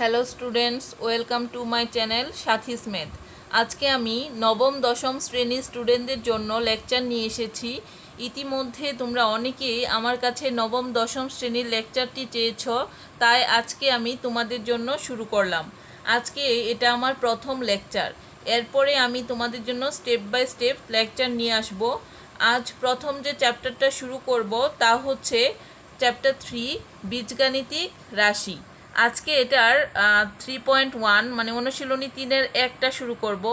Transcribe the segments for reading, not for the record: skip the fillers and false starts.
Hello students, welcome to my channel সাথীস math. আজকে আমি নবম দশম শ্রেণীর স্টুডেন্টদের জন্য লেকচার নিয়ে এসেছি। ইতিমধ্যে তোমরা অনেকেই আমার কাছে নবম দশম শ্রেণীর লেকচারটি চেয়েছ, তাই আজকে আমি তোমাদের জন্য শুরু করলাম। আজকে এটা আমার প্রথম লেকচার। এরপরে আমি তোমাদের জন্য স্টেপ বাই স্টেপ লেকচার নিয়ে আসব। আজ প্রথম যে চ্যাপ্টারটা শুরু করব তা হচ্ছে চ্যাপ্টার 3, বীজগাণিতিক রাশি। আজকে এটার 3.1 মানে অনুশীলনী 3-এর একটা শুরু করব।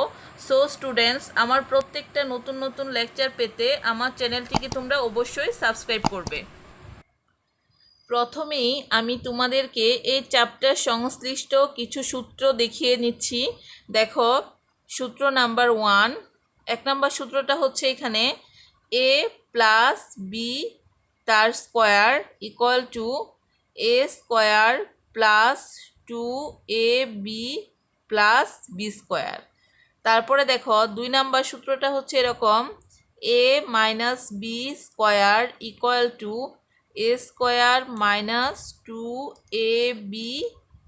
সো স্টুডেন্টস, আমার প্রত্যেকটা নতুন নতুন লেকচার পেতে আমার চ্যানেলটিকে তোমরা অবশ্যই সাবস্ক্রাইব করবে। প্রথমেই আমি তোমাদেরকে এই চ্যাপ্টার সংশ্লিষ্ট কিছু সূত্র দেখিয়ে নিচ্ছি। দেখো, সূত্র নাম্বার 1, 1 নম্বর সূত্রটা হচ্ছে এখানে a প্লাস বি তার square equal to A square plus 2ab plus B square. তারপরে দেখো 2 নম্বর সূত্রটা হচ্ছে এরকম, a minus B square equal to A square minus 2ab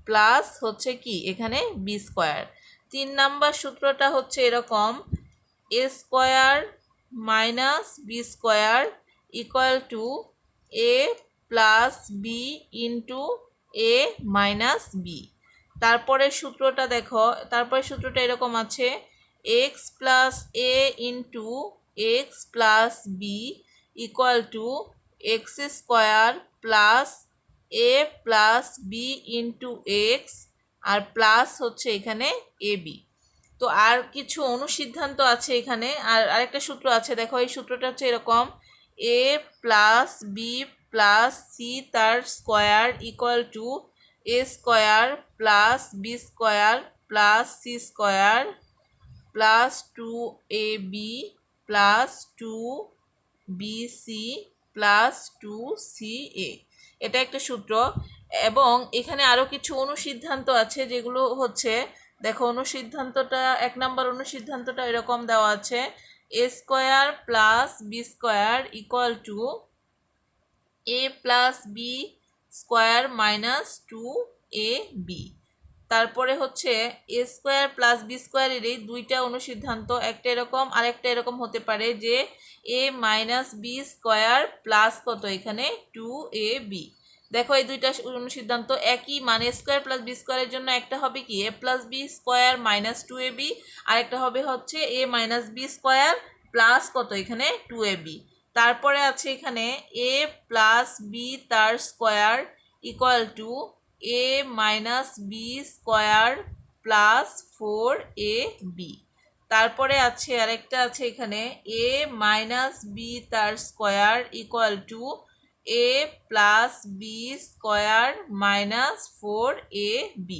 plus হচ্ছে কি এখানে বি স্কোয়ার। 3 নম্বর সূত্রটা হচ্ছে এরকম, a square minus B square equal to a plus b into a minus b. তারপরে সূত্রটা দেখো, তারপরে সূত্রটা এরকম আছে, x plus a into x plus B equal to x square plus a plus b into x আর plus হচ্ছে এখানে এ বি। তো আর কিছু অনুসিদ্ধান্ত আছে এখানে, আর আরেকটা সূত্র আছে। দেখো, এই সূত্রটা হচ্ছে এরকম, A plus B plus C তার square equal to A square plus B square plus C square plus 2ab plus 2bc plus 2ca। এটা একটা সূত্র। এবং এখানে আরও কিছু অনুসিদ্ধান্ত আছে, যেগুলো হচ্ছে, দেখো অনুসিদ্ধান্তটা 1 নম্বর অনুসিদ্ধান্তটা এরকম দেওয়া আছে, a square plus B square equal to a plus B square minus 2ab। তারপরে হচ্ছে এ স্কোয়ার প্লাস বি স্কোয়ারেরই দুইটা অনুসিদ্ধান্ত, একটা এরকম আরেকটা এরকম হতে পারে যে a minus B square plus কত এখানে 2ab। দেখো, এই দুইটা অনুসিদ্ধান্ত একই, মানে স্কোয়ার প্লাস বি স্কোয়ারের জন্য একটা হবে কি a plus B square minus 2ab, আরেকটা হবে হচ্ছে a minus B square plus কত এখানে 2ab। তারপরে আছে এখানে এ প্লাস বি তার square equal to a minus B square plus 4ab। তারপরে আছে আরেকটা আছে এখানে এ মাইনাস বি তার square equal to a plus B square minus 4ab।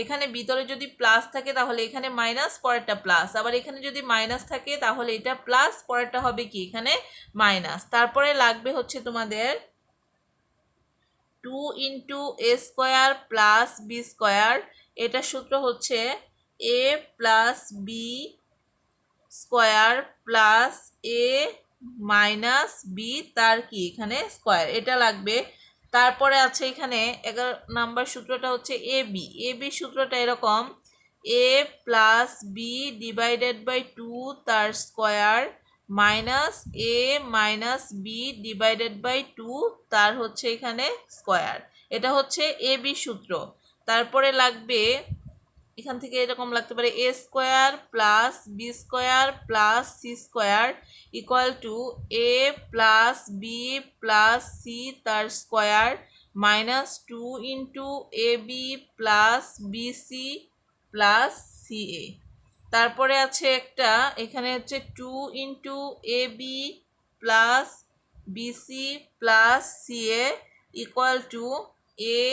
এখানে ভিতরে যদি প্লাস থাকে তাহলে এখানে মাইনাস, পরেরটা প্লাস, আবার এখানে যদি মাইনাস থাকে তাহলে এটা প্লাস, পরেরটা হবে কি এখানে মাইনাস। তারপরে লাগবে হচ্ছে তোমাদের 2 ইন্টু এ স্কোয়ার প্লাস বি স্কোয়ার। এটা সূত্র হচ্ছে a plus B square plus A minus b তার কি এখানে স্কোয়ার, এটা লাগবে। তারপরে আছে এখানে 11 নাম্বার সূত্রটা হচ্ছে এ বি সূত্রটা এরকম, A plus B divided by 2 তার square minus A minus B divided by 2 তার হচ্ছে এখানে স্কোয়ার। এটা হচ্ছে এ বি সূত্র। তারপরে লাগবে এখান থেকে এরকম লাগতে পারে a square plus B square plus C square equal to a plus B plus C তার square minus 2 into a b plus b c plus c a. তারপরে আছে একটা এখানে হচ্ছে 2 into a b plus b c plus c a equal to a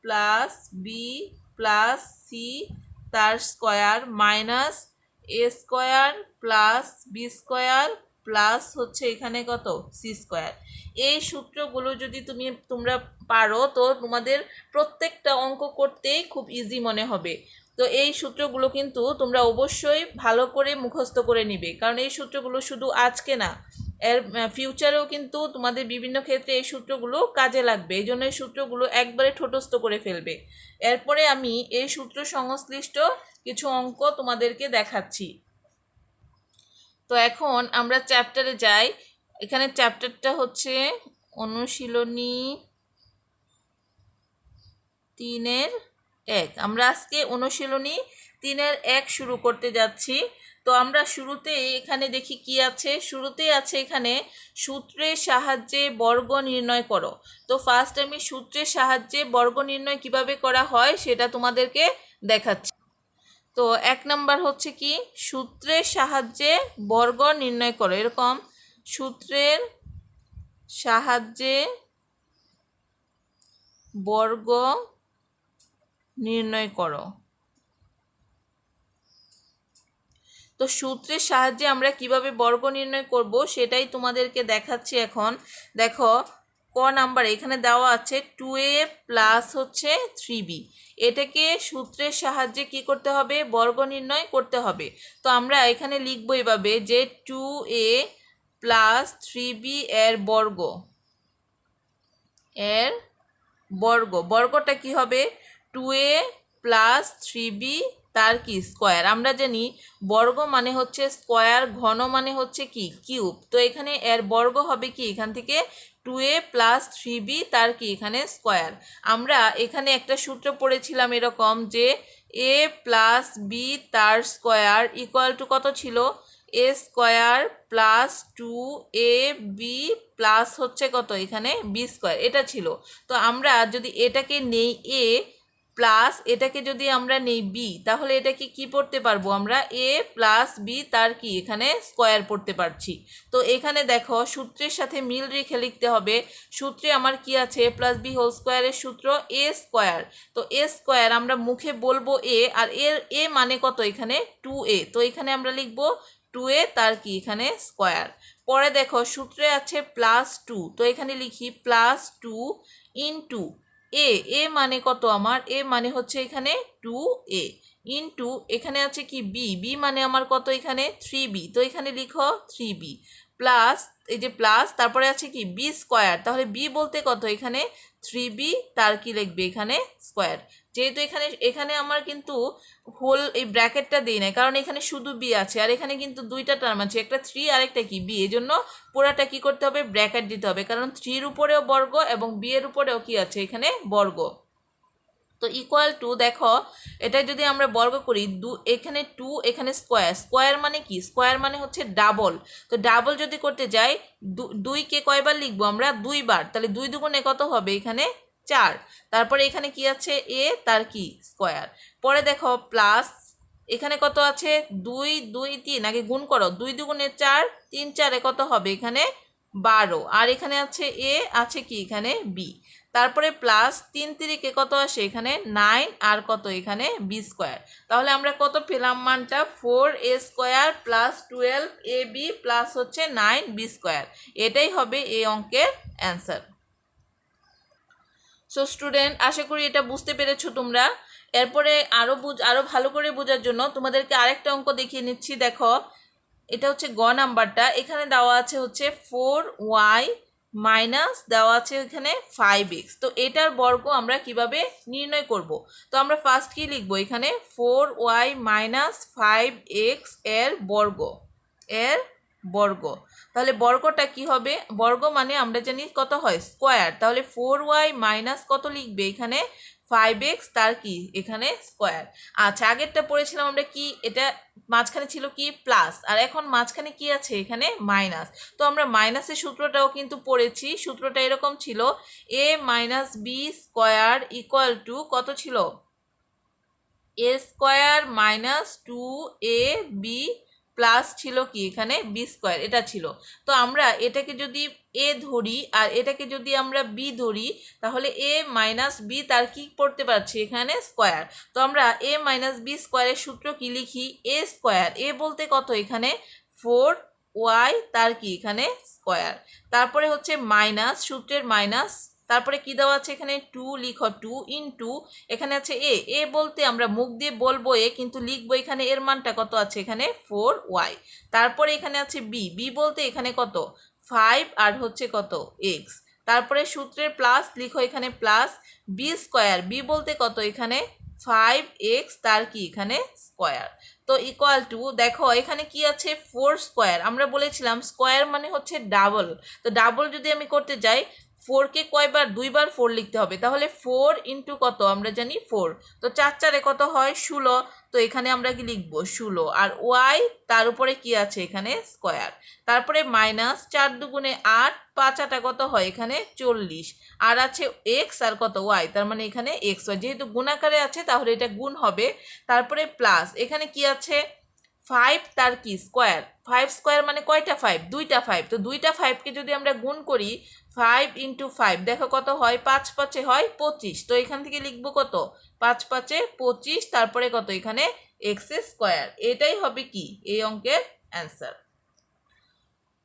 plus B plus C তার square minus a square plus B square plus হচ্ছে এখানে কত C square. এই সূত্রগুলো যদি তোমরা পারো তো তোমাদের প্রত্যেকটা অঙ্ক করতেই খুব ইজি মনে হবে। তো এই সূত্রগুলো কিন্তু তোমরা অবশ্যই ভালো করে মুখস্থ করে নিবে, কারণ এই সূত্রগুলো শুধু আজকে না, এর ফিউচারেও কিন্তু তোমাদের বিভিন্ন ক্ষেত্রে এই সূত্রগুলো কাজে লাগবে, এই জন্য এই সূত্রগুলো একবারে ঠোঁটস্থ করে ফেলবে। এরপরে আমি এই সূত্র সংশ্লিষ্ট কিছু অঙ্ক তোমাদেরকে দেখাচ্ছি। তো এখন আমরা চ্যাপ্টারে যাই। এখানে চ্যাপ্টারটা হচ্ছে অনুশীলনী 3-1। আমরা আজকে অনুশীলনী 3-1 শুরু করতে যাচ্ছি। তো আমরা শুরুতে এখানে দেখি কি আছে। শুরুতেই আছে এখানে সূত্রের সাহায্যে বর্গ নির্ণয় করো। তো ফার্স্ট আমি সূত্রের সাহায্যে বর্গ নির্ণয় কিভাবে করা হয় সেটা তোমাদেরকে দেখাচ্ছি। তো 1 নাম্বার হচ্ছে কি, সূত্রের সাহায্যে বর্গ নির্ণয় করো। এরকম সূত্রের সাহায্যে বর্গ নির্ণয় করো। তো সূত্রের সাহায্যে আমরা কিভাবে বর্গ নির্ণয় করব সেটাই তোমাদেরকে দেখাচ্ছি। এখন দেখো ক নাম্বার এখানে দেওয়া আছে 2a প্লাস হচ্ছে 3b। এটাকে সূত্রের সাহায্যে কি করতে হবে, বর্গ নির্ণয় করতে হবে। তো আমরা এখানে লিখব এভাবে যে 2a প্লাস 3b এর বর্গ, এর বর্গ, বর্গটা কি হবে 2a প্লাস 3b তার কি স্কোয়ার। আমরা জানি বর্গ মানে হচ্ছে স্কোয়ার, ঘন মানে হচ্ছে কি কিউব। তো এখানে এর বর্গ হবে কি, এখান থেকে 2a প্লাস 3b তার কি এখানে স্কোয়ার। আমরা এখানে একটা সূত্র পড়েছিলাম এরকম যে a প্লাস বি তার স্কোয়ার ইকুয়াল টু কত ছিল, এ স্কোয়ার প্লাস 2ab প্লাস হচ্ছে কত এখানে বি স্কোয়ার, এটা ছিল। তো আমরা যদি এটাকে নেই এ প্লাস এটাকে যদি আমরা নেই বি, তাহলে এটাকে কি পড়তে পারবো আমরা, এ প্লাস বি তার কি এখানে স্কোয়ার পড়তে পারছি। তো এখানে দেখো সূত্রের সাথে মিল রেখে লিখতে হবে। সূত্রে আমার কি আছে, এ প্লাস বি হোল স্কোয়ারের সূত্র এ স্কোয়ার। তো এ স্কোয়ার আমরা মুখে বলবো এ, আর এর এ মানে কত এখানে 2a। তো এখানে আমরা লিখবো 2a তার কি এখানে স্কোয়ার। পরে দেখো সূত্রে আছে প্লাস 2, তো এখানে লিখি প্লাস 2 ইন্টু এ, এ মানে কত আমার, এ মানে হচ্ছে এখানে 2a ইন্টু এখানে আছে কি বি, বি মানে আমার কত এখানে 3b। তো এখানে লিখো 3b প্লাস এই যে প্লাস তারপরে আছে কি বি স্কোয়ার। তাহলে বি বলতে কত এখানে 3b তার কি লিখবে এখানে স্কোয়ার। যেহেতু এখানে এখানে আমার কিন্তু হোল এই ব্র্যাকেটটা দিই নাই, কারণ এখানে শুধু বি আছে আর এখানে কিন্তু দুইটা টার্ম আছে, একটা 3 আর একটা কি বি। এই জন্য পুরাটা কি করতে হবে, ব্র্যাকেট দিতে হবে, কারণ 3-র উপরেও বর্গ এবং বি এর উপরেও কি আছে এখানে বর্গ। তো ইকুয়াল টু দেখো এটা যদি আমরা বর্গ করি, এখানে 2 এখানে স্কোয়ার, স্কোয়ার মানে কি, স্কোয়ার মানে হচ্ছে ডাবল। তো ডাবল যদি করতে যাই 2কে কয়বার লিখবো আমরা, 2 বার। তাহলে 2 দুগুণে কত হবে এখানে 4। তারপরে এখানে কি আছে এ তার কি স্কোয়ার। পরে দেখো প্লাস এখানে কত আছে 2 2 3, আগে গুণ করো, 2 দুগুণে 4, 3 4 কত হবে এখানে 12। আর এখানে আছে এ, আছে কি এখানে বি। তারপরে প্লাস 3 3 কত আসে এখানে 9, আর কত এখানে বি স্কোয়ার। তাহলে আমরা কত পেলাম মানটা, 4a square plus 12ab plus হচ্ছে 9b স্কোয়ার। এটাই হবে এই অঙ্কের অ্যান্সার। সো স্টুডেন্ট, আশা করি এটা বুঝতে পেরেছো তোমরা। এরপরে আরো ভালো করে বোঝার জন্য তোমাদেরকে আরেকটা অঙ্ক দেখিয়ে নিচ্ছি। দেখো এটা হচ্ছে গ নাম্বারটা। এখানে দেওয়া আছে হচ্ছে 4y মাইনাস দেওয়া আছে এখানে 5x। তো এটার বর্গ আমরা কিভাবে নির্ণয় করব। তো আমরা ফার্স্ট কি লিখবো, এখানে 4y মাইনাস 5x এর বর্গ, এর বর্গ। তাহলে বর্গটা কি হবে, বর্গ মানে আমরা জানি কত হয় স্কোয়ার। তাহলে 4y মাইনাস কত লিখবে এখানে 5x তার কি এখানে স্কোয়ার। আচ্ছা আগেরটা পড়েছিলাম আমরা কি, এটা মাঝখানে ছিল কি প্লাস, আর এখন মাঝখানে কি আছে এখানে মাইনাস। তো আমরা মাইনাসের সূত্রটাও কিন্তু পড়েছি। সূত্রটা এরকম ছিল a minus B square equal to কত ছিল, এ স্কোয়ার মাইনাস 2ab প্লাস ছিল কি এখানে বি স্কোয়ার, এটা ছিল। তো আমরা এটাকে যদি এ ধরি আর এটাকে যদি আমরা বি ধরি, তাহলে এ মাইনাস বি তার কি পড়তে পারছি এখানে স্কোয়ার। তো আমরা এ মাইনাস বি স্কোয়ারের সূত্র কি লিখি, এ স্কোয়ার, এ বলতে কত এখানে 4y তার কি এখানে স্কোয়ার। তারপরে হচ্ছে মাইনাস, সূত্রের মাইনাস, তারপরে কি দেওয়া আছে এখানে 2 লিখো 2 ইন্টু এখানে আছে এ, এ বলতে আমরা মুখ দিয়ে বলবো এ, কিন্তু লিখবো এখানে এর মানটা কত আছে এখানে 4y। তারপরে এখানে আছে বি, বি বলতে এখানে কত 5 আর হচ্ছে কত x। তারপরে সূত্রের প্লাস লিখো এখানে প্লাস বি স্কোয়ার, বি বলতে কত এখানে 5x তার কি এখানে স্কোয়ার। তো ইকুয়াল টু দেখো এখানে কি আছে 4 স্কোয়ার, আমরা বলেছিলাম স্কোয়ার মানে হচ্ছে ডাবল। তো ডাবল যদি আমি করতে যাই 4কে কয়বার, দুইবার 4 লিখতে হবে, তাহলে 4 ইন্টু কত আমরা জানি 4, তো 4 4 কত হয় 16, তো এখানে আমরা কি লিখবো 16, আর ওয়াই তার উপরে কি আছে এখানে স্কোয়ার। তারপরে মাইনাস 4 দুগুণে 8, 5 8 কত হয় এখানে 40, আর আছে এক্স আর কত ওয়াই, তার মানে এখানে এক্স ওয়াই, যেহেতু গুণাকারে আছে তাহলে এটা গুণ হবে। তারপরে প্লাস এখানে কি আছে 5 তার কি স্কোয়ার, 5 স্কোয়ার মানে কয়টা 5, দুইটা 5, তো দুইটা 5কে যদি আমরা গুণ করি 5 ইন্টু 5 দেখো কত হয় 5 5 হয় 25, তো এখান থেকে লিখবো কত 5 5 25, তারপরে কত এখানে এক্স স্কোয়ার। এটাই হবে কি এই অঙ্কের অ্যান্সার।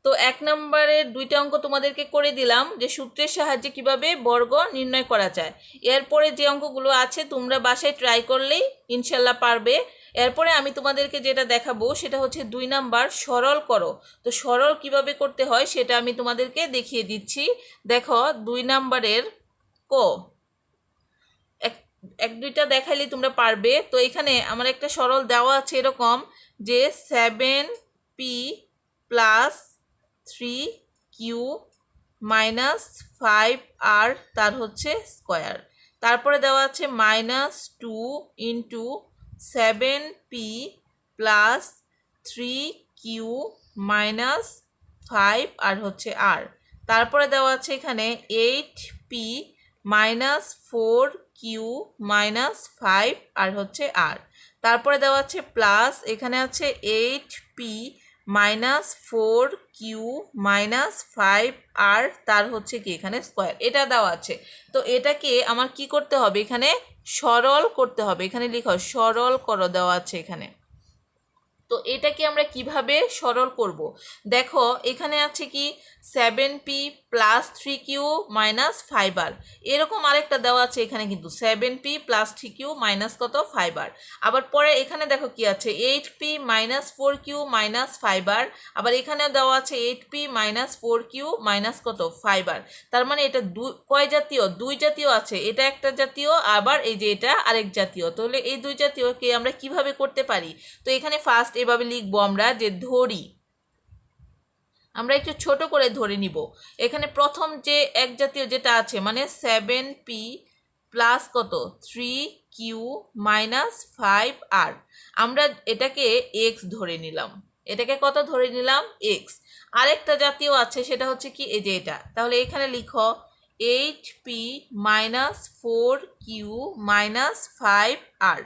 তো 1 নম্বরের দুইটা অঙ্ক তোমাদেরকে করে দিলাম যে সূত্রের সাহায্যে কিভাবে বর্গ নির্ণয় করা যায়। এরপরে যে অঙ্কগুলো আছে তোমরা বাসায় ট্রাই করলেই ইনশাল্লাহ পারবে। এরপরে আমি তোমাদেরকে যেটা দেখাবো সেটা হচ্ছে 2 নাম্বার সরল করো। তো সরল কিভাবে করতে হয় সেটা আমি তোমাদেরকে দেখিয়ে দিচ্ছি। দেখো 2 নাম্বারের ক এক দুইটা দেখাইলে তোমরা পারবে। তো এখানে আমার একটা সরল দেওয়া আছে এরকম যে 7p plus 3q minus 5r তার হচ্ছে স্কোয়ার। তারপরে দেওয়া আছে -2 into 7p plus 3q minus 5 আর হচ্ছে r। তারপরে দেওয়া আছে এখানে 8p মাইনাস 4q মাইনাস 5 আর হচ্ছে r। তারপরে দেওয়া আছে প্লাস এখানে আছে 8p মাইনাস 4q মাইনাস 5 আর তার হচ্ছে কি এখানে স্কোয়ার, এটা দেওয়া আছে। তো এটাকে আমার কি করতে হবে এখানে সরল করতে হবে, এখানে লিখো সরল করো দেওয়া আছে এখানে। তো এটাকে আমরা কিভাবে সরল করব, দেখো এখানে আছে কি 7p plus 3q minus 5r, এরকম আরেকটা দেওয়া আছে এখানে কিন্তু 7p প্লাস 3q মাইনাস কত 5r। আবার পরে এখানে দেখো কি আছে 8p minus 4q minus 5r, আবার এখানেও দেওয়া আছে 8p মাইনাস 4q মাইনাস কত 5r। তার মানে এটা কয় জাতীয়, দুই জাতীয় আছে, এটা একটা জাতীয় আবার এই যে এটা আরেক জাতীয়। তাহলে এই দুই জাতীয়কে আমরা কিভাবে করতে পারি, তো এখানে ফার্স্ট এভাবে লিখবো আমরা যে ধরি, আমরা একটু ছোট করে ধরে নিব। এখানে প্রথম যে এক জাতীয় যেটা আছে মানে 7p প্লাস কত 3q মাইনাস 5r, আমরা এটাকে x ধরে নিলাম, এটাকে কত ধরে নিলাম x। আরেকটা জাতীয় আছে সেটা হচ্ছে কি এই যে এটা, তাহলে এখানে লিখো 8p minus 4q minus 5r,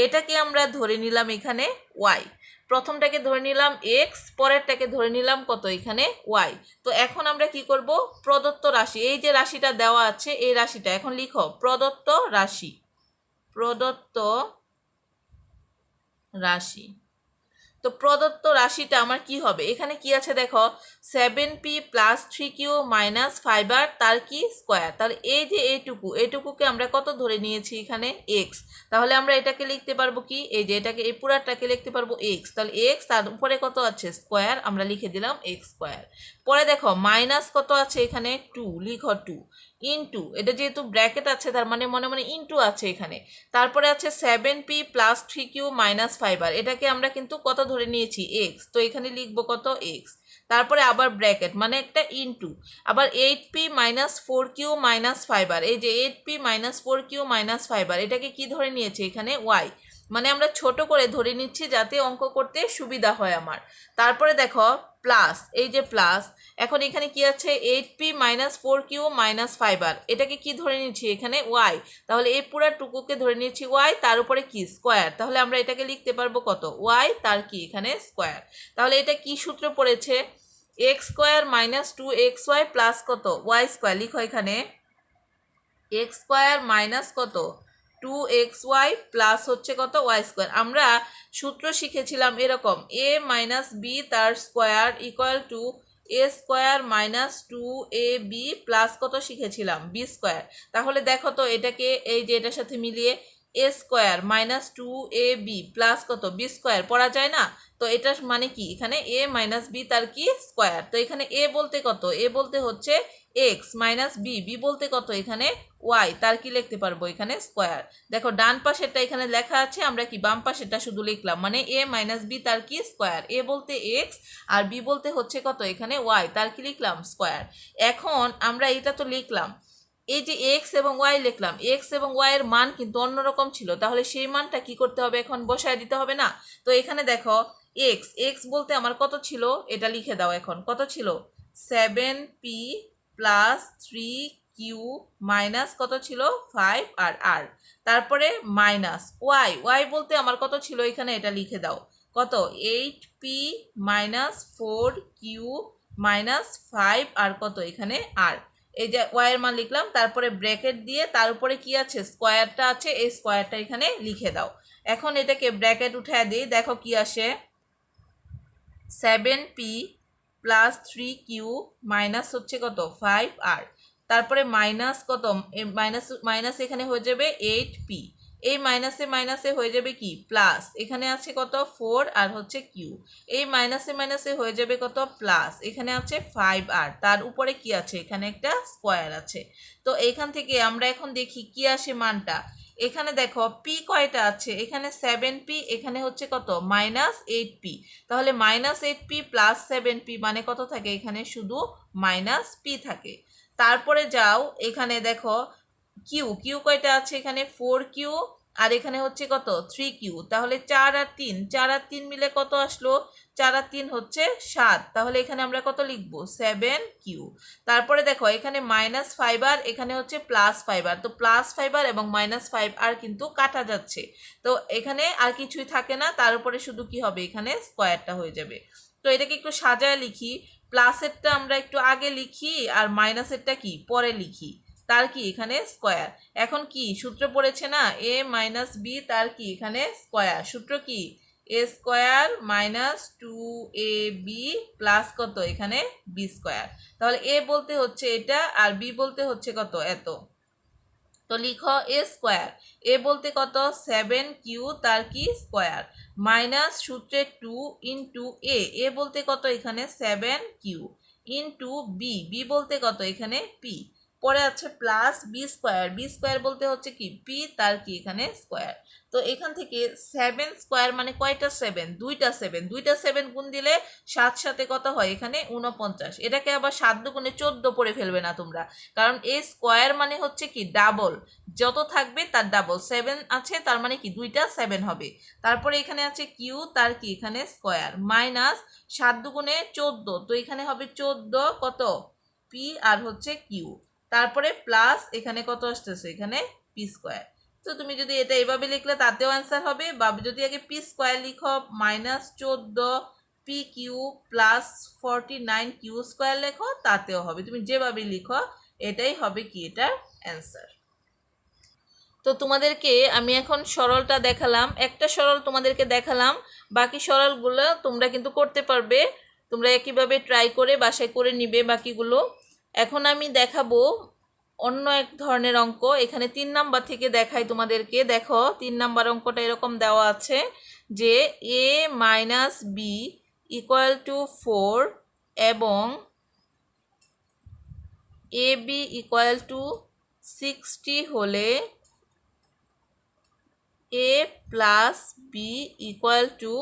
এটাকে আমরা ধরে নিলাম এখানে y। প্রথমটাকে ধরে নিলাম x, পরেরটাকে ধরে নিলাম কত এখানে y। তো এখন আমরা কি করব, প্রদত্ত রাশি, এই যে রাশিটা দেওয়া আছে এই রাশিটা এখন লিখো প্রদত্ত রাশি, প্রদত্ত রাশি। তো প্রদত্ত রাশিটা আমার কি হবে, এখানে কি আছে দেখো 7p plus 3q minus 5r তার কি স্কোয়ার, তাহলে এই যে এইটুকুকে আমরা কত ধরে নিয়েছি এখানে x, তাহলে আমরা এটাকে লিখতে পারবো কি এই যে এটাকে এই পুরাটাকে লিখতে পারবো x, তাহলে x তার উপরে কত আছে স্কোয়ার, আমরা লিখে দিলাম x স্কোয়ার। পরে দেখো মাইনাস কত আছে এখানে 2, লিখো 2 ইন্টু, এটা যেহেতু ব্র্যাকেট আছে তার মানে মনে মনে ইন্টু আছে এখানে। তারপরে আছে 7p plus 3q minus 5r, এটাকে আমরা কিন্তু কত ধরে নিয়েছি x, তো এখানে লিখবো কত x। তারপরে আবার ব্র্যাকেট মানে একটা ইন্টু, আবার 8p minus 4q minus 5r, এই যে 8p minus 4q minus 5r এটাকে কি ধরে নিয়েছে এখানে y, মানে আমরা ছোট করে ধরে নিচ্ছি যাতে অঙ্ক করতে সুবিধা হয় আমার। তারপরে দেখো প্লাস, এই যে প্লাস, এখন এখানে কি আছে 8p minus 4q minus 5r, এটাকে কি ধরে নিচ্ছি এখানে y, তাহলে এই পুরো টুকুকে ধরে নিচ্ছি y, তার উপরে কি স্কোয়ার, তাহলে আমরা এটাকে লিখতে পারবো কত y তার কি এখানে স্কোয়ার। তাহলে এটা কি সূত্র পড়েছে x square minus 2xy plus কত y স্কোয়ার, লিখো এখানে x স্কোয়ার মাইনাস কত 2xy প্লাস হচ্ছে কত y স্কোয়ার। আমরা সূত্র শিখেছিলাম এরকম a মাইনাস b তার square equal to a square minus 2ab plus কত শিখেছিলাম b স্কোয়ার। তাহলে দেখো তো এটাকে এই যে এটার সাথে মিলিয়ে এ স্কোয়ার মাইনাস 2ab প্লাস কত বি স্কোয়ার পড়া যায় না? তো এটা মানে কি এখানে a মাইনাস বি তার কি স্কোয়ার। তো এখানে a বলতে কত? a বলতে হচ্ছে এক্স মাইনাস বি, বি বলতে কত এখানে ওয়াই, তার কি লিখতে পারবো এখানে স্কোয়ার। দেখো ডান পাশেরটা এখানে লেখা আছে, আমরা কি বাম পাশেরটা শুধু লিখলাম, মানে a মাইনাস বি তার কি স্কোয়ার। a বলতে এক্স আর বি বলতে হচ্ছে কত এখানে ওয়াই, তার কি লিখলাম স্কোয়ার। এখন আমরা এটা তো লিখলাম, এই যে এক্স এবং ওয়াই লিখলাম, এক্স এবং ওয়াই এর মান কিন্তু অন্যরকম ছিল, তাহলে সেই মানটা কি করতে হবে এখন বসায় দিতে হবে না? তো এখানে দেখো এক্স, এক্স বলতে আমার কত ছিল এটা লিখে দাও। এখন কত ছিল 7p প্লাস 3q মাইনাস কত ছিল 5 আর তারপরে মাইনাস ওয়াই, ওয়াই বলতে আমার কত ছিল এখানে এটা লিখে দাও, কত 8p মাইনাস 4q মাইনাস 5 আর কত এখানে আর। এই যে ওয়াই এর মান লিখলাম, তারপরে ব্র্যাকেট দিয়ে তার উপরে কি আছে স্কোয়ারটা আছে, এই স্কোয়ারটা এখানে লিখে দাও। এখন এটাকে ব্র্যাকেট উঠায় দিই, দেখো কি আসে 7p প্লাস 3q মাইনাস হচ্ছে কত 5 আর তারপরে মাইনাস কত মাইনাস মাইনাস এখানে হয়ে যাবে 8p, এই মাইনাসে মাইনাসে হয়ে যাবে কি প্লাস, এখানে আছে কত 4 আর হচ্ছে কিউ, এই মাইনাসে মাইনাসে হয়ে যাবে কত প্লাস, এখানে আছে 5 আর তার উপরে কি আছে এখানে একটা স্কোয়ার আছে। তো এখান থেকে আমরা এখন দেখি কি আসে মানটা। এখানে দেখো পি কয়টা আছে, এখানে 7p, এখানে হচ্ছে কত মাইনাস 8p, তাহলে মাইনাস 8p প্লাস 7p মানে কত থাকে এখানে শুধু মাইনাস p থাকে। তারপরে যাও এখানে দেখো কিউ, কিউ কয়টা আছে এখানে 4q আর এখানে হচ্ছে কত 3q, তাহলে 4 আর 3, 4 আর 3 মিলে কত আসলো 4 আর 3 হচ্ছে 7, তাহলে এখানে আমরা কত লিখবো 7q। তারপরে দেখো এখানে মাইনাস 5 আর এখানে হচ্ছে প্লাস 5 আর, তো প্লাস 5 আর এবং মাইনাস 5 আর কিন্তু কাটা যাচ্ছে, তো এখানে আর কিছুই থাকে না, তার উপরে শুধু কি হবে এখানে স্কোয়ারটা হয়ে যাবে। তো এটাকে একটু সাজায় লিখি, প্লাসেরটা আমরা একটু আগে লিখি আর মাইনাসেরটা কি পরে লিখি, তার কি এখানে স্কোয়ার। এখন কি সূত্র পড়েছে না a মাইনাস বি তার কি এখানে স্কোয়ার, সূত্র কি a square minus 2ab plus কত এখানে বি স্কোয়ার, তাহলে a বলতে হচ্ছে এটা আর b বলতে হচ্ছে কত এত, তো লিখো a স্কোয়ার, a বলতে কত 7q তার কি স্কোয়ার মাইনাস সূত্রে 2 ইন্টু a বলতে কত এখানে 7q ইন্টু বি, বি বলতে কত এখানে p, পরে আছে plus B square, B square বলতে হচ্ছে কি পি তার কি এখানে স্কোয়ার। তো এখান থেকে 7 স্কোয়ার মানে কয়টা 7, দুইটা 7, দুইটা 7 গুণ দিলে 7 সাথে কত হয় এখানে 49, এটাকে আবার 7 দুগুণে 14 পড়ে ফেলবে না তোমরা, কারণ এই স্কোয়ার মানে হচ্ছে কি ডাবল, যত থাকবে তার ডাবল, 7 আছে তার মানে কি দুইটা 7 হবে। তারপরে এখানে আছে কিউ তার কি এখানে স্কোয়ার মাইনাস 7 দুগুণে 14, তো এখানে হবে 14 কত পি আর হচ্ছে কিউ, তারপরে প্লাস এখানে কত আসতেছে এখানে পি স্কোয়ার। তো তুমি যদি এটা এভাবে লিখলে তাতেও অ্যান্সার হবে, বা যদি আগে পি স্কোয়ার লিখো minus 14 P Q plus 49 Q square লেখো তাতেও হবে, তুমি যেভাবে লিখো এটাই হবে কি এটার অ্যান্সার। তো তোমাদেরকে আমি এখন সরলটা দেখালাম, একটা সরল তোমাদেরকে দেখালাম, বাকি সরলগুলো তোমরা কিন্তু করতে পারবে, তোমরা একইভাবে ট্রাই করে বাসায় করে নিবে বাকিগুলো। এখন আমি দেখাবো অন্য এক ধরনের অঙ্ক, এখানে 3 নাম্বার থেকে দেখাই তোমাদেরকে। দেখো 3 নাম্বার অঙ্কটা এরকম দেওয়া আছে যে a minus B equal to 4 এবং এ বি ইকুয়াল টু 60 হলে a plus B equal to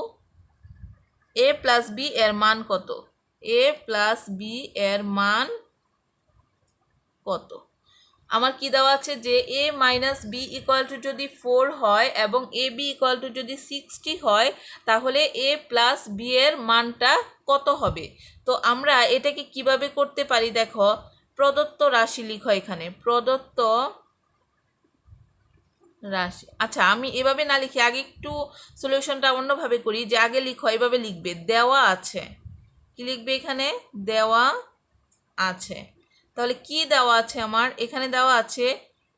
a plus B এর মান কত, a প্লাস বি এর মান কত। আমার কি দেওয়া আছে যে a minus B equal to যদি 4 হয় এবং এ বি ইকুয়াল টু যদি 60 হয়, তাহলে a প্লাস বি এর মানটা কত হবে। তো আমরা এটাকে কিভাবে করতে পারি, দেখো প্রদত্ত রাশি লিখো, এখানে প্রদত্ত রাশি, আচ্ছা আমি এভাবে না লিখি, আগে একটু সলিউশনটা অন্যভাবে করি, যে আগে লিখো এভাবে লিখবে দেওয়া আছে, কি লিখবে এখানে দেওয়া আছে, তাহলে কি দেওয়া আছে আমার এখানে দেওয়া আছে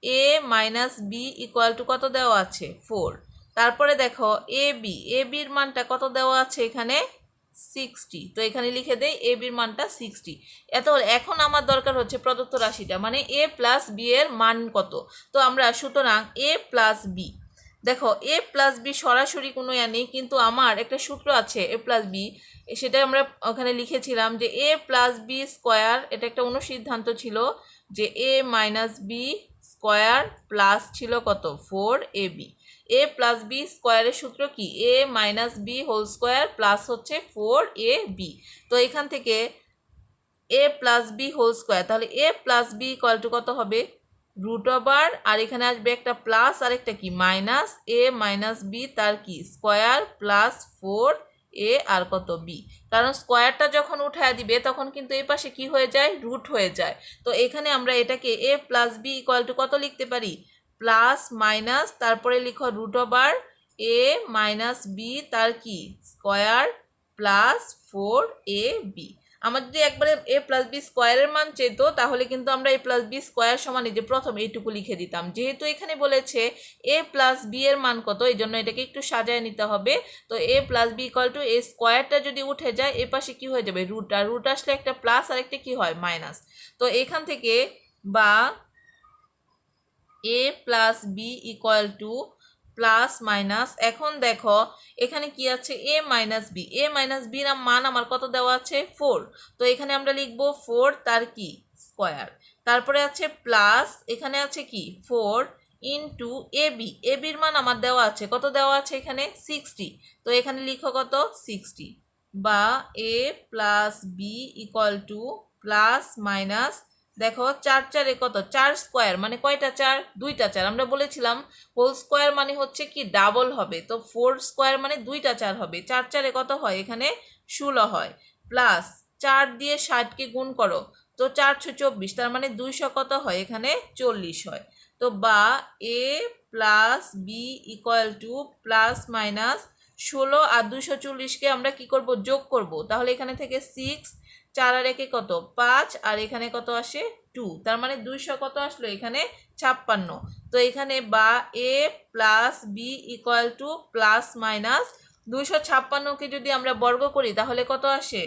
a minus B equal to কত দেওয়া আছে 4, তারপরে দেখো এ বির মানটা কত দেওয়া আছে এখানে 60, তো এখানে লিখে দেই এ বির মানটা 60। এত এখন আমার দরকার হচ্ছে প্রদত্ত রাশিটা, মানে a প্লাস বি এর মান কত। তো আমরা সুতরাং a প্লাস বি, দেখো এ প্লাস বি সরাসরি কোনো নেই, কিন্তু আমার একটা সূত্র আছে এ প্লাস বি, সেটা আমরা ওখানে লিখেছিলাম যে এ প্লাস বি স্কোয়ার, এটা একটা অনুসিদ্ধান্ত ছিল যে a minus B square plus ছিল কত 4ab। এ প্লাস বি স্কোয়ারের সূত্র কি a minus b whole square plus হচ্ছে 4ab। তো এখান থেকে a plus B whole square, তাহলে a plus B equal to কত হবে রুট ওভার, আর এখানে আসবে একটা প্লাস আর একটা কি মাইনাস এ মাইনাস বি তার কি স্কোয়ার প্লাস 4a আর কত বি, কারণ স্কোয়ারটা যখন উঠায় দিবে তখন কিন্তু এই পাশে কি হয়ে যায় রুট হয়ে যায়। তো এখানে আমরা এটাকে এ প্লাস বি ইকুয়াল টু কত লিখতে পারি প্লাস মাইনাস তারপরে লিখো root over a minus b তার কি স্কোয়ার প্লাস 4ab। আমার যদি একবারে এ প্লাস বি স্কোয়ারের মান চেত তাহলে কিন্তু আমরা এ প্লাস বি স্কোয়ার সমান যে প্রথম এইটুকু লিখে দিতাম, যেহেতু এখানে বলেছে এ প্লাস বি এর মান কত এই জন্য এটাকে একটু সাজায় নিতে হবে। তো এ প্লাস বি ইকুয়াল টু এ স্কোয়ারটা যদি উঠে যায় এ পাশে কি হয়ে যাবে রুট, আর রুট আসলে একটা প্লাস আর একটা কি হয় মাইনাস। তো এখান থেকে বা a plus B equal to plus minus, এখন দেখো এখানে কি আছে a minus b, a minus বির মান আমার কত দেওয়া আছে 4, তো এখানে আমরা লিখবো 4 তার কি স্কোয়ার, তারপরে আছে প্লাস এখানে আছে কি 4 ইন্টু এবি, এবির মান আমার দেওয়া আছে কত দেওয়া আছে এখানে 60, তো এখানে লিখো কত 60 বা a plus B equal to plus minus, দেখো 4 4 কত 4 স্কোয়ার মানে কয়টা 4 দুইটা 4, আমরা বলেছিলাম হোল স্কোয়ার মানে হচ্ছে কি ডাবল হবে, তো 4 স্কোয়ার মানে দুইটা 4 হবে, 4 4 কত হয় এখানে 16 হয়, প্লাস 4 দিয়ে 60কে গুণ করো তো 4 24, তার মানে 200 কত হয় এখানে 40 হয়। তো বা a plus B equal to plus minus 16 আর 240কে আমরা কি করব যোগ করব, তাহলে এখানে থেকে 6 4 আর 1 কত 5 আর এখানে কত আসে 2, তার মানে 200 কত আসলো এখানে 56। তো এখানে বা a plus B equal to plus minus 256কে যদি আমরা বর্গ করি তাহলে কত আসে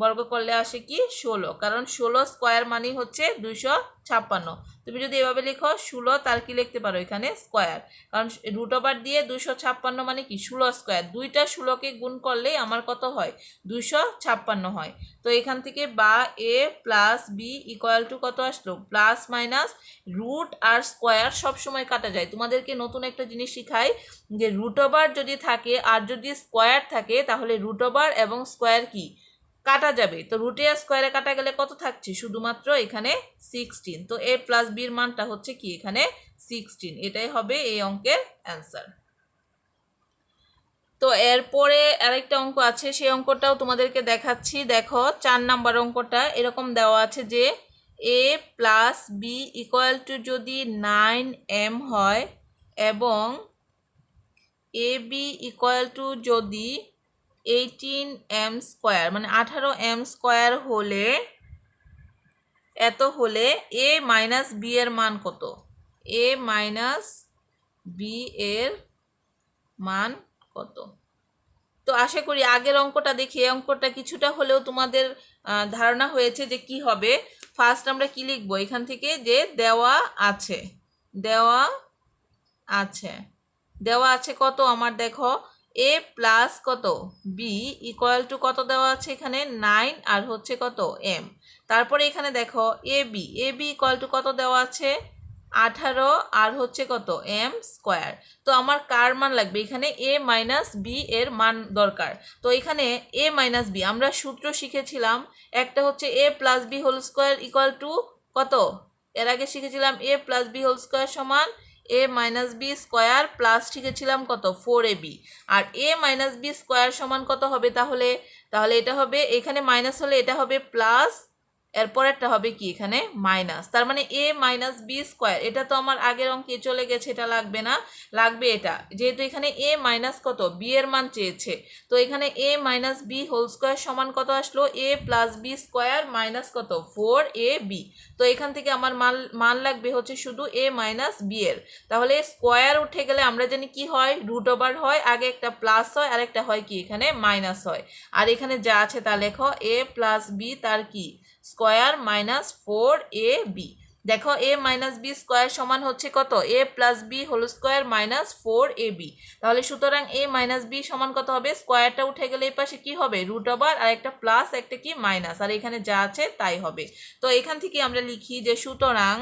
বর্গ করলে আসে কি 16, কারণ 16 স্কোয়ার মানে হচ্ছে 256। তুমি যদি এভাবে লিখো 16 তার কি লিখতে পারো এখানে স্কোয়ার, কারণ রুট ওভার দিয়ে 256 মানে কি 16 স্কোয়ার, দুইটা 16কে গুণ করলেই আমার কত হয় 256 হয়। তো এখান থেকে বা a plus B equal to কত আসলো প্লাস মাইনাস রুট আর স্কোয়ার সবসময় কাটা যায়, তোমাদেরকে নতুন একটা জিনিস শিখাই যে রুট ওভার যদি থাকে আর যদি স্কোয়ার থাকে তাহলে রুট ওভার এবং স্কোয়ার কি কাটা যাবে, তো রুটে আর স্কোয়ারে কাটা গেলে কত থাকছে শুধুমাত্র এখানে 16, তো এ প্লাস বির মানটা হচ্ছে কি এখানে 16, এটাই হবে এই অঙ্কের অ্যান্সার। তো এরপরে আরেকটা অঙ্ক আছে সেই অঙ্কটাও তোমাদেরকে দেখাচ্ছি, দেখো 4 নাম্বার অঙ্কটা এরকম দেওয়া আছে যে এ প্লাস বি ইকুয়াল টু যদি 9m হয় এবং এ বি ইকুয়াল টু যদি 18m স্কোয়ার মানে 18m স্কোয়ার হলে এত হলে এ মাইনাস বি এর মান কত, এ মাইনাস বি এর মান কত। তো আশা করি আগের অঙ্কটা দেখি এই অঙ্কটা কিছুটা হলেও তোমাদের ধারণা হয়েছে যে কি হবে। ফার্স্ট আমরা কি লিখবো এখান থেকে যে দেওয়া আছে, দেওয়া আছে দেওয়া আছে কত আমার দেখো এ প্লাস কত বি ইকুয়াল টু কত দেওয়া আছে এখানে 9 আর হচ্ছে কত এম, তারপরে এখানে দেখো এ বি ইকুয়াল টু কত দেওয়া আছে 18 আর হচ্ছে কত এম স্কোয়ার। তো আমার কার মান লাগবে এখানে এ মাইনাস বি এর মান দরকার। তো এখানে এ মাইনাস বি আমরা সূত্র শিখেছিলাম, একটা হচ্ছে a plus B whole square equal to কত, এর আগে শিখেছিলাম a plus B whole square সমান a minus B square plus শিখেছিলাম কত 4ab, আর এ মাইনাস বি স্কোয়ার সমান কত হবে তাহলে, তাহলে এটা হবে এখানে মাইনাস হলে এটা হবে প্লাস, এরপর একটা হবে কি এখানে মাইনাস, তার মানে এ মাইনাস বি স্কোয়ার, এটা তো আমার আগের অঙ্কে চলে গেছে এটা লাগবে না, লাগবে এটা, যেহেতু এখানে এ মাইনাস কত বি এর মান চেয়েছে। তো এখানে a minus b whole square সমান কত আসলো এ প্লাস বি স্কোয়ার মাইনাস কত 4ab। তো এখান থেকে আমার মান লাগবে হচ্ছে শুধু এ মাইনাস বি এর, তাহলে স্কোয়ার উঠে গেলে আমরা জানি কি হয় রুট ওভার হয়, আগে একটা প্লাস হয় আর একটা হয় কি এখানে মাইনাস হয়, আর এখানে যা আছে তা লেখো এ প্লাস বি তার কি স্কোয়ার মাইনাস 4ab। দেখো a মাইনাস বি স্কোয়ার সমান হচ্ছে কত, a plus B whole square minus 4ab। তাহলে সুতরাং a মাইনাস বি সমান কত হবে, স্কোয়ারটা উঠে গেলে এই পাশে কি হবে, রুট ওভার আর একটা প্লাস একটা কি মাইনাস, আর এখানে যা আছে তাই হবে। তো এখান থেকে আমরা লিখি যে সুতরাং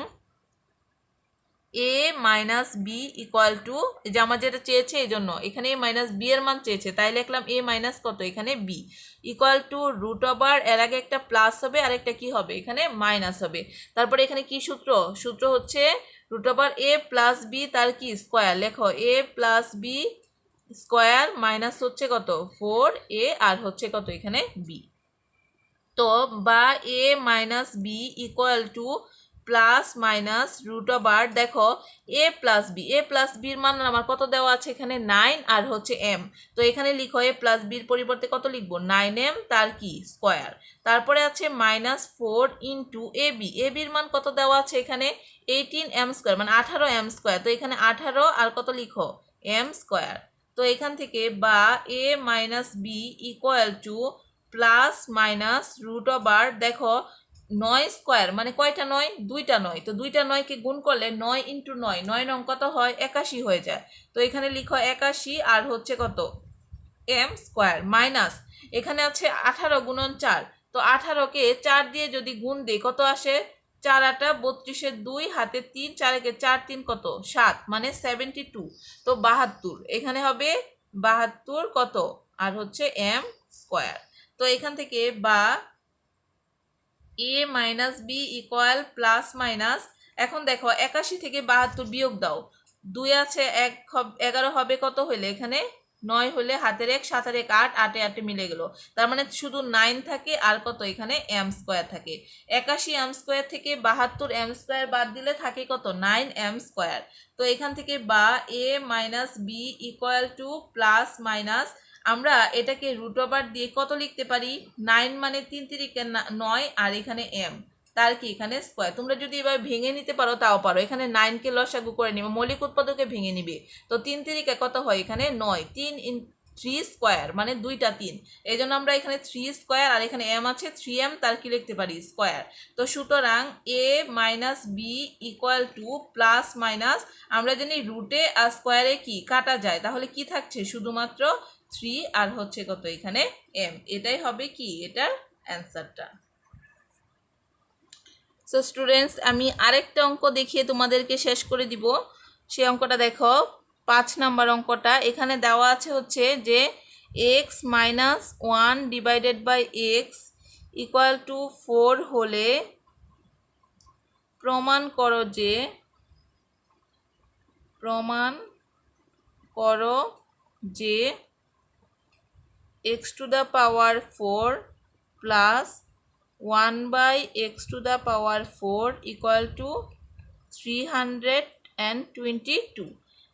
a minus B equal to, যে আমার যেটা চেয়েছে এই জন্য এখানে a মাইনাস বি এর মান চেয়েছে, তাই লিখলাম a মাইনাস কত এখানে b equal to root over, এর আগে একটা প্লাস হবে আর একটা কি হবে এখানে মাইনাস হবে। তারপরে এখানে কি সূত্র, সূত্র হচ্ছে root over a plus B তার কি স্কোয়ার, লেখো a plus B square minus হচ্ছে কত 4a আর হচ্ছে কত এখানে b। তো বা a minus B equal to plus minus root over, দেখো a প্লাস বির মান আমার কত দেওয়া আছে এখানে 9 আর হচ্ছে m। তো এখানে লিখো a প্লাস বির পরিবর্তে কত লিখবো 9m তার কি স্কোয়ার। তারপরে আছে মাইনাস 4 ইন্টু এর মান কত দেওয়া আছে এখানে 18m স্কোয়ার, মানে 18m স্কোয়ার। তো এখানে 18 আর কত লিখো m স্কোয়ার। তো এখান থেকে বা a minus B equal to plus minus root over, দেখো 9 স্কোয়ার মানে কয়টা 9, দুইটা 9। তো দুইটা 9কে গুণ করলে 9 ইন্টু 9, 9 নং কত হয় 81 হয়ে যায়। তো এখানে লিখো 81 আর হচ্ছে কত m স্কোয়ার মাইনাস এখানে আছে 18 গুণন 4। তো 18কে 4 দিয়ে যদি গুণ দিই কত আসে, 4 8 32 2 হাতে 3, 4 4 3 কত 7 মানে 72। তো 72 এখানে হবে 72 কত আর হচ্ছে m স্কোয়ার। তো এখান থেকে বা a minus B equal plus minus, এখন দেখো 81 থেকে 72 বিয়োগ দাও, 2 আছে 11 হবে কত হইলে এখানে 9 হলে হাতের 1 7 1 8, 8 8 মিলে গেল। তার মানে শুধু 9 থাকে আর কত এখানে m স্কোয়ার থাকে। 81 m স্কোয়ার থেকে 72 m স্কোয়ার বাদ দিলে থাকে কত 9m স্কোয়ার। তো এখান থেকে বা a minus B equal to plus minus, আমরা এটাকে রুট ওভার দিয়ে কত লিখতে পারি 9 মানে 3 3 9 আর এখানে m তার কি এখানে স্কোয়ার। তোমরা যদি এবার ভেঙে নিতে পারো তাও পারো, এখানে 9কে লসাগু করে নিবে, মৌলিক উৎপাদকে ভেঙে নিবে। তো 3 3 কত হয় এখানে 9, 3 3 স্কোয়ার মানে দুইটা 3, এই জন্য আমরা এখানে 3 স্কোয়ার আর এখানে m আছে 3m তার কি লিখতে পারি স্কোয়ার। তো সুতরাং a minus B equal to plus minus, আমরা জানি রুটে আর স্কোয়ারে কি কাটা যায়, তাহলে কি থাকছে শুধুমাত্র 3 আর হচ্ছে কত এখানে m, এটাই হবে কি এটার অ্যান্সারটা। সো স্টুডেন্টস আমি আরেকটা অঙ্ক দেখিয়ে তোমাদেরকে শেষ করে দিব। সেই অঙ্কটা দেখো 5 নাম্বার অঙ্কটা, এখানে দেওয়া আছে হচ্ছে যে x minus 1 divided by X equal to 4 হলে প্রমাণ করো যে x to the power 4 plus 1 by X to the power 4 equal to 322।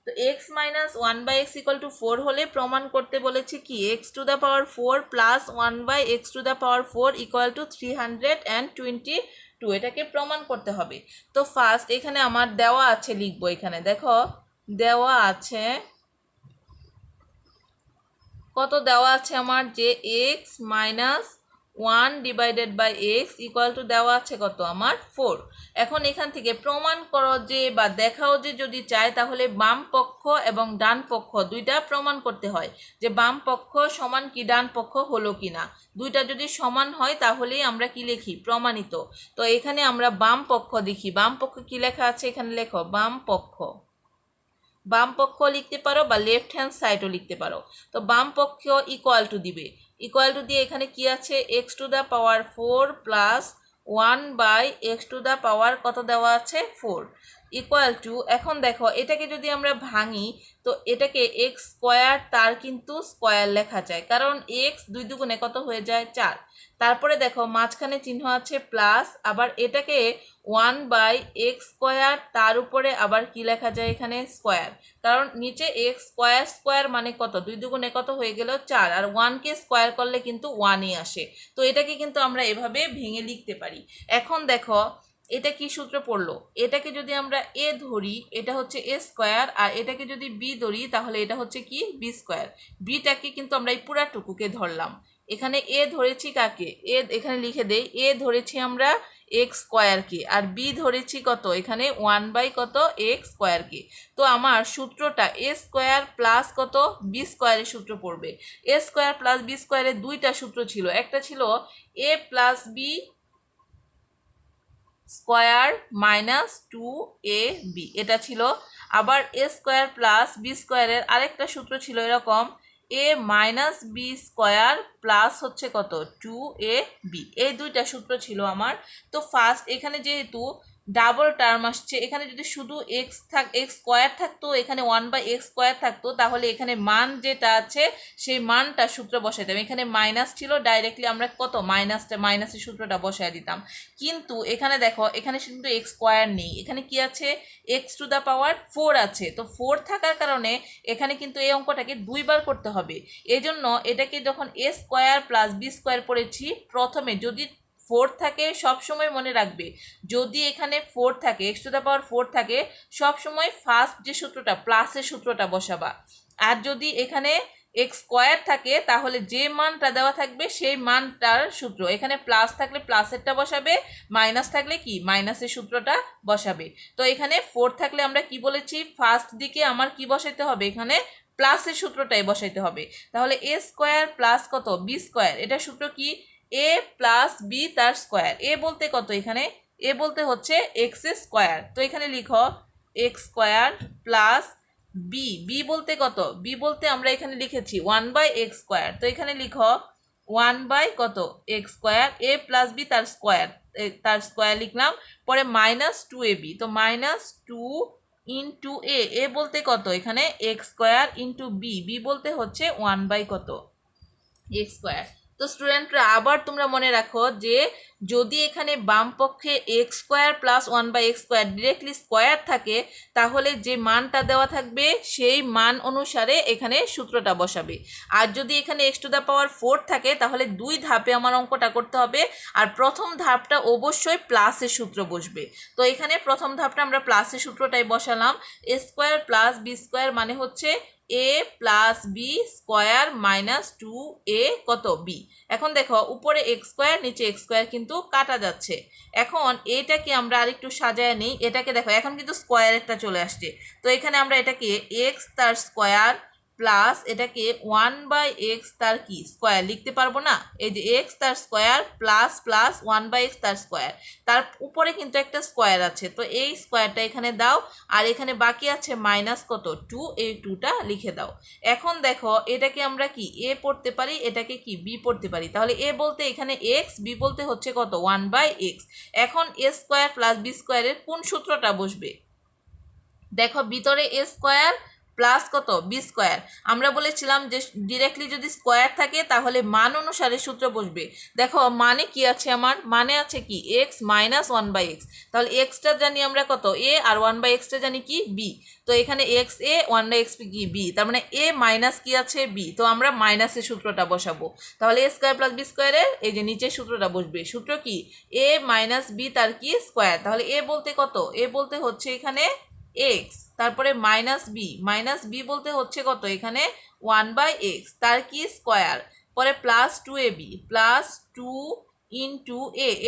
তো x minus 1 by X equal to 4 হলে প্রমাণ করতে বলেছে কি x to the power 4 plus 1 by X to the power 4 equal to 322, এটাকে প্রমাণ করতে হবে। তো ফার্স্ট এখানে আমার দেওয়া আছে লিখবো, এখানে দেখো দেওয়া আছে কত দেওয়া আছে আমার যে x minus 1 divided by X equal to দেওয়া আছে কত আমার 4। এখন এখান থেকে প্রমাণ করো যে বা দেখাও যে যদি চায় তাহলে বাম পক্ষ এবং ডান পক্ষ দুইটা প্রমাণ করতে হয়, যে বাম পক্ষ সমান কি ডান পক্ষ হলো কিনা। দুইটা যদি সমান হয় তাহলেই আমরা কি লিখি প্রমাণিত। তো এখানে আমরা বাম পক্ষ দেখি, বাম পক্ষ কি লেখা আছে এখানে লেখো বাম পক্ষ লিখতে পারো বা লেফট হ্যান্ড সাইডও লিখতে পারো। তো বাম পক্ষ ইকুয়াল টু দিবে, ইকুয়াল টু দিয়ে এখানে কি আছে X to the power 4 plus 1 by X to the power কত দেওয়া আছে 4 ইকুয়াল টু, এখন দেখো এটাকে যদি আমরা ভাঙি তো এটাকে এক্স স্কোয়ার তার কিন্তু স্কোয়ার লেখা যায়, কারণ এক্স 2 দুগুণে কত হয়ে যায় 4। তারপরে দেখো মাঝখানে চিহ্ন আছে প্লাস, আবার এটাকে 1 বাই এক্স স্কোয়ার তার উপরে আবার কি লেখা যায় এখানে স্কোয়ার, কারণ নিচে এক্স স্কোয়ার মানে কত 2 দুগুণে কত হয়ে গেল 4, আর 1কে স্কোয়ার করলে কিন্তু 1ই আসে। তো এটাকে কিন্তু আমরা এভাবে ভেঙে লিখতে পারি। এখন দেখো এটা কি সূত্র পড়লো, এটাকে যদি আমরা এ ধরি এটা হচ্ছে এ স্কোয়ার, আর এটাকে যদি বি ধরি তাহলে এটা হচ্ছে কি বি স্কোয়ার। বিটাকে কিন্তু আমরা এই পুরাটুকুকে ধরলাম, এখানে এ ধরেছি কাকে এ, এখানে লিখে দেই এ ধরেছি আমরা এক্স স্কোয়ারকে, আর বি ধরেছি কত এখানে 1 বাই কত এক্স স্কোয়ারকে। তো আমার সূত্রটা এ স্কোয়ার প্লাস কত বি স্কোয়ারের সূত্র পড়বে। এ স্কোয়ার প্লাস বি স্কোয়ারের দুইটা সূত্র ছিল, একটা ছিল a plus B square minus 2ab, এটা ছিল। আবার এ স্কোয়ার প্লাস বি স্কোয়ারের আরেকটা সূত্র ছিল এরকম এ মাইনাস বি স্কোয়ার প্লাস হচ্ছে কত 2ab, এই দুইটা সূত্র ছিল আমার। তো ফার্স্ট এখানে যেহেতু ডাবল টার্ম আসছে, এখানে যদি শুধু এক্স স্কোয়ার থাকতো, এখানে 1/x স্কোয়ার থাকতো, তাহলে এখানে মান যেটা আছে সেই মানটা সূত্র বসাই দিতাম। এখানে মাইনাস ছিল, ডাইরেক্টলি আমরা কত মাইনাসের সূত্রটা বসাই দিতাম। কিন্তু এখানে দেখো এখানে কিন্তু এক্স স্কোয়ার নেই, এখানে কি আছে x⁴ আছে। তো 4 থাকার কারণে এখানে কিন্তু এই অঙ্কটাকে দুইবার করতে হবে। এজন্য এটাকে যখন এ স্কোয়ার প্লাস বি স্কোয়ার পড়েছি, প্রথমে যদি 4 থাকে সবসময় মনে রাখবে, যদি এখানে 4 থাকে x⁴ থাকে, সবসময় ফার্স্ট যে সূত্রটা প্লাসের সূত্রটা বসাবা। আর যদি এখানে এক্স স্কোয়ার থাকে তাহলে যে মানটা দেওয়া থাকবে সেই মানটার সূত্র, এখানে প্লাস থাকলে প্লাসেরটা বসাবে, মাইনাস থাকলে কি মাইনাসের সূত্রটা বসাবে। তো এখানে 4 থাকলে আমরা কি বলেছি, ফার্স্ট দিকে আমার কি বসাইতে হবে, এখানে প্লাসের সূত্রটাই বসাইতে হবে। তাহলে এ স্কোয়ার প্লাস কত বি স্কোয়ার, এটা সূত্র কি এ প্লাস বি তার স্কোয়ার। এ বলতে কত, এখানে এ বলতে হচ্ছে এক্স স্কোয়ার। তো এখানে লিখো এক্স স্কোয়ার প্লাস বি বলতে কত, বি বলতে আমরা এখানে লিখেছি 1/x স্কোয়ার। তো এখানে লিখো 1 বাই কত এক্স স্কোয়ার, এ প্লাস বি তার স্কোয়ার লিখলাম, পরে মাইনাস 2ab। তো মাইনাস 2 ইন্টু এ বলতে কত, এখানে এক্স স্কোয়ার ইন্টু বি বলতে হচ্ছে 1 বাই কত এক্স স্কোয়ার। তো স্টুডেন্টরা আবার তোমরা মনে রাখো যে যদি এখানে বাম পক্ষে x square plus 1/x square directly square থাকে, তাহলে যে মানটা দেওয়া থাকবে সেই মান অনুসারে এখানে সূত্রটা বসাবে। আর যদি এখানে x⁴ থাকে তাহলে দুই ধাপে আমার অঙ্কটা করতে হবে, আর প্রথম ধাপটা অবশ্যই প্লাসের সূত্র বসবে। তো এখানে প্রথম ধাপটা আমরা প্লাসের সূত্রটাই বসালাম, a square plus B square মানে হচ্ছে a plus B square minus 2a কত বি। এখন দেখো উপরে এক্স স্কোয়ার নিচে এক্স স্কোয়ার কিন্তু কাটা যাচ্ছে। এখন এটাকে আমরা আরেকটু সাজায় নিই, এটাকে দেখো এখন কিন্তু স্কোয়ার একটা চলে আসছে। তো এখানে আমরা এটাকে এক্স তার স্কোয়ার প্লাস এটাকে 1/x তার কি স্কোয়ার লিখতে পারবো না, এই যে এক্স তার স্কোয়ার প্লাস প্লাস 1/x তার স্কোয়ার, তার উপরে কিন্তু একটা স্কোয়ার আছে। তো এই স্কোয়ারটা এখানে দাও, আর এখানে বাকি আছে মাইনাস কত 2, এই 2টা লিখে দাও। এখন দেখো এটাকে আমরা কি এ পড়তে পারি, এটাকে কি বি পড়তে পারি। তাহলে এ বলতে এখানে এক্স, বি বলতে হচ্ছে কত 1/x। এখন এ স্কোয়ার প্লাস বি স্কোয়ারের কোন সূত্রটা বসবে, দেখো ভিতরে এ স্কোয়ার প্লাস কত বি স্কোয়ার, আমরা বলেছিলাম যে ডিরেক্টলি যদি স্কোয়ার থাকে তাহলে মান অনুসারে সূত্র বসবে। দেখো মানে কি আছে, আমার মানে আছে কি এক্স মাইনাস 1/x, তাহলে এক্সটা জানি আমরা কত এ, আর 1/xটা জানি কি বি। তো এখানে এক্স এ 1/x কি বি, তার মানে এ মাইনাস কি আছে বি, তো আমরা মাইনাসের সূত্রটা বসাবো। তাহলে এ স্কোয়ার প্লাস বি স্কোয়ারের এই যে নিচের সূত্রটা বসবে, সূত্র কি এ মাইনাস বি তার কি স্কোয়ার। তাহলে এ বলতে কত, এ বলতে হচ্ছে এখানে এক্স, তারপরে মাইনাস বি বলতে হচ্ছে কত এখানে 1/x তার কি স্কোয়ার, পরে প্লাস 2ab প্লাস 2 ইন্টু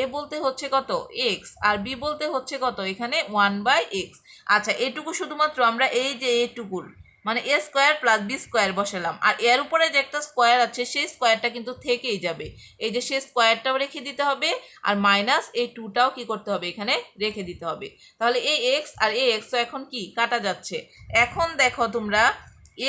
এ বলতে হচ্ছে কত এক্স, আর বি বলতে হচ্ছে কত এখানে 1/x। আচ্ছা এটুকু শুধুমাত্র আমরা এই যে এটুকুর মানে এ স্কোয়ার প্লাস বি স্কোয়ার বসালাম, আর এর উপরে যে একটা স্কোয়ার আছে সেই স্কোয়ারটা কিন্তু থেকেই যাবে, এই যে সেই স্কোয়ারটাও রেখে দিতে হবে, আর মাইনাস এই 2টাও কি করতে হবে এখানে রেখে দিতে হবে। তাহলে এই এক্স আর এই এক্স এখন কি কাটা যাচ্ছে। এখন দেখো তোমরা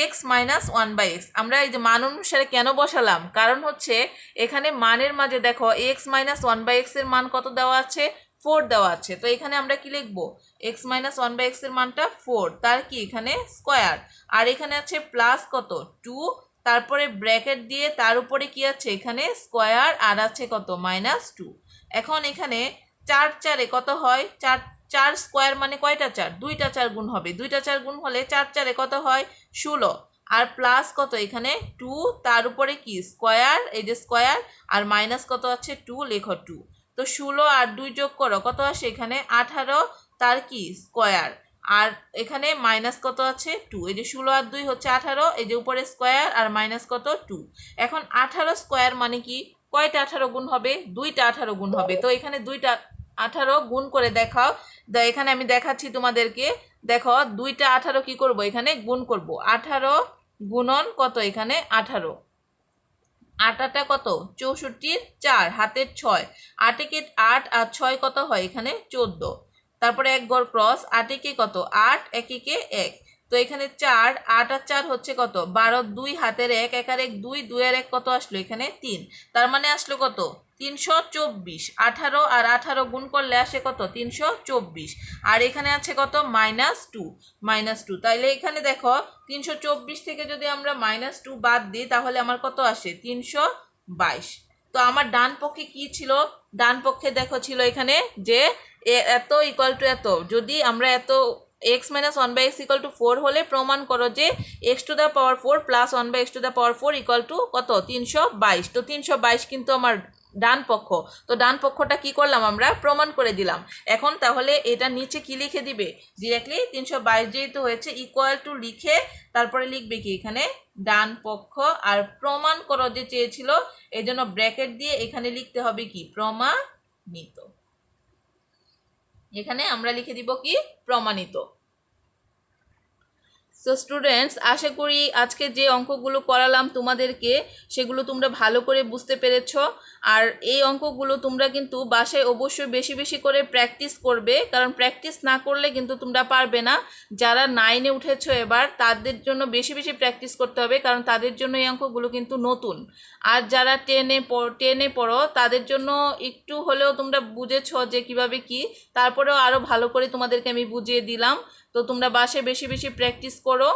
এক্স মাইনাস 1/x আমরা এই যে মান অনুসারে কেন বসালাম, কারণ হচ্ছে এখানে মানের মাঝে দেখো এক্স মাইনাস 1/x এর মান কত দেওয়া আছে 4 দেওয়া আছে। তো এখানে আমরা কি লিখবো এক্স মাইনাস 1/x এর মানটা 4, তার কি এখানে স্কোয়ার, আর এখানে আছে প্লাস কত 2, তারপরে ব্র্যাকেট দিয়ে তার উপরে কি আছে এখানে স্কোয়ার, আর আছে কত -2। এখন এখানে 4 4 কত হয়, 4 স্কোয়ার মানে কয়টা 4, 2টা 4 গুণ হবে, 2টা 4 গুণ হলে 4 4 কত হয় 16, আর প্লাস কত এখানে 2, তার উপরে কি স্কোয়ার, এই যে স্কোয়ার, আর মাইনাস কত আছে 2, লেখো 2। তো 16 আর 2 যোগ করো কত আসে এখানে 18, তার কি স্কোয়ার, আর এখানে মাইনাস কত আছে 2, এই যে 16 আর 2 হচ্ছে 18, এই যে উপরে স্কোয়ার আর মাইনাস কত 2। এখন 18 স্কোয়ার মানে কি কয়টা 18 গুণ হবে, 2টা 18 গুণ হবে। তো এখানে 2টা 18 গুণ করে দেখাও। এখানে আমি দেখাচ্ছি তোমাদেরকে। দেখো 2টা 18 কি করব, এখানে গুণ করব। 18 গুণন কত, এখানে 18। 8 কত, 64 4 হাতের 6। 8 কে 8 আর 6 কত হয়, এখানে 14। তারপরে এক ঘর ক্রস, 8 কে কত 8, 1 কে 1। তো এখানে 4, 8 আর 4 হচ্ছে কত 12, 2 হাতের 1, 1 আর 1 2, 2 আর 1 কত আসলো, এখানে 3। তার মানে আসলো কত 324। 18 আর 18 গুণ করলে আসে কত 324। আর এখানে আছে কত -2, -2। তাইলে এখানে দেখো 324 থেকে যদি আমরা -2 বাদ দিই তাহলে আমার কত আসে 322। তো আমার ডান পক্ষে কি ছিল, ডান পক্ষে দেখো ছিল এখানে যে এত ইকুয়াল টু এত। যদি আমরা এত x - 1/x = 4 হলে প্রমাণ করো যে x⁴ প্লাস 1/x⁴ কত 322। তো 322 কিন্তু আমার ডান পক্ষ। তো ডান পক্ষটা কি করলাম, আমরা প্রমাণ করে দিলাম। এখন তাহলে এটা নিচে কি লিখে দিবে, ডিরেক্টলি 322 যেহেতু হয়েছে ইকুয়াল টু লিখে তারপরে লিখবে কি এখানে ডান পক্ষ। আর প্রমাণ করো যে চেয়েছিল, এই জন্য ব্র্যাকেট দিয়ে এখানে লিখতে হবে কি প্রমাণিত। এখানে আমরা লিখে দিব কি প্রমাণিত। সো স্টুডেন্টস, আশা করি আজকে যে অঙ্কগুলো করালাম তোমাদেরকে সেগুলো তোমরা ভালো করে বুঝতে পেরেছো। আর এই অঙ্কগুলো তোমরা কিন্তু বাসায় অবশ্যই বেশি বেশি করে প্র্যাকটিস করবে, কারণ প্র্যাকটিস না করলে কিন্তু তোমরা পারবে না। যারা 9-এ উঠেছো এবার, তাদের জন্য বেশি বেশি প্র্যাকটিস করতে হবে, কারণ তাদের জন্য এই অঙ্কগুলো কিন্তু নতুন। আর যারা 10-এ পড়ো তাদের জন্য একটু হলেও তোমরা বুঝেছো যে কিভাবে কি, তারপরেও আরও ভালো করে তোমাদেরকে আমি বুঝিয়ে দিলাম। তো তোমরা বাসায় বেশি বেশি প্র্যাকটিস করো।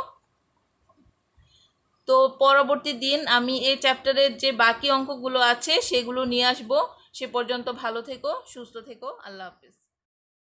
তো পরবর্তী দিন আমি এই চ্যাপ্টারের যে বাকি অঙ্কগুলো আছে সেগুলো নিয়ে আসবো। সে পর্যন্ত ভালো থেকো, সুস্থ থেকো। আল্লাহ হাফেজ।